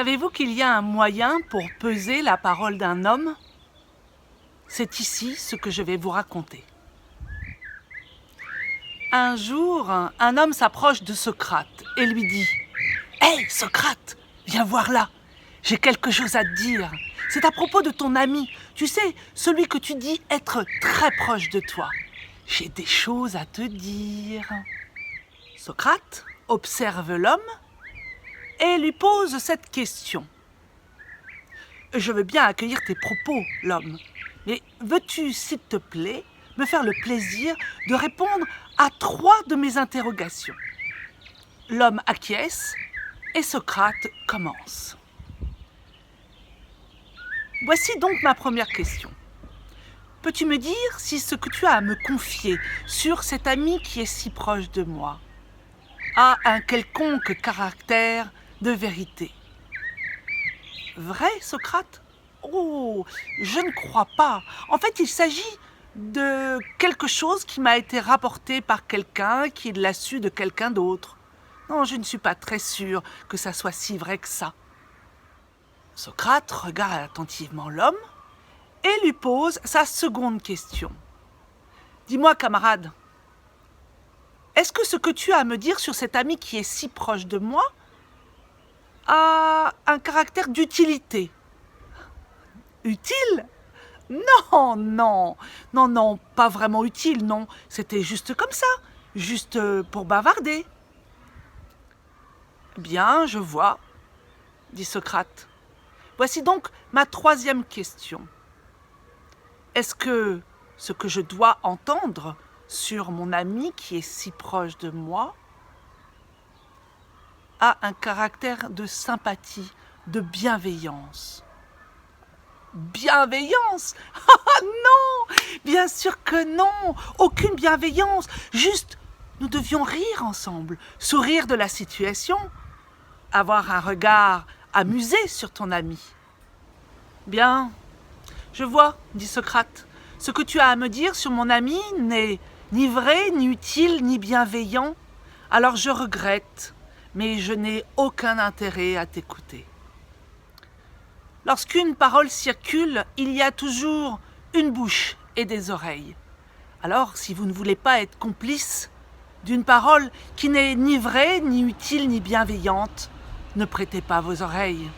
Savez-vous qu'il y a un moyen pour peser la parole d'un homme? C'est ici ce que je vais vous raconter. Un jour, un homme s'approche de Socrate et lui dit « Hé, Socrate, viens voir là, j'ai quelque chose à te dire. C'est à propos de ton ami, tu sais, celui que tu dis être très proche de toi. J'ai des choses à te dire. » Socrate observe l'homme et lui pose cette question. « Je veux bien accueillir tes propos, l'homme, mais veux-tu, s'il te plaît, me faire le plaisir de répondre à 3 de mes interrogations ?» L'homme acquiesce et Socrate commence. « Voici donc ma première question. Peux-tu me dire si ce que tu as à me confier sur cet ami qui est si proche de moi a un quelconque caractère de vérité? » Vrai, Socrate? Oh, je ne crois pas. En fait, il s'agit de quelque chose qui m'a été rapporté par quelqu'un qui l'a su de quelqu'un d'autre. Non, je ne suis pas très sûre que ça soit si vrai que ça. Socrate regarde attentivement l'homme et lui pose sa seconde question. Dis-moi, camarade, est-ce que ce que tu as à me dire sur cet ami qui est si proche de moi a un caractère d'utilité? Utile? Non, non, non, non, pas vraiment utile, non. C'était juste comme ça, juste pour bavarder. Bien, je vois, dit Socrate. Voici donc ma troisième question. Est-ce que ce que je dois entendre sur mon ami qui est si proche de moi a un caractère de sympathie, de bienveillance? Bienveillance? Ah non! Bien sûr que non! Aucune bienveillance! Juste, nous devions rire ensemble, sourire de la situation, avoir un regard amusé sur ton ami. Bien, je vois, dit Socrate. Ce que tu as à me dire sur mon ami n'est ni vrai, ni utile, ni bienveillant. Alors je regrette, mais je n'ai aucun intérêt à t'écouter. Lorsqu'une parole circule, il y a toujours une bouche et des oreilles. Alors, si vous ne voulez pas être complice d'une parole qui n'est ni vraie, ni utile, ni bienveillante, ne prêtez pas vos oreilles.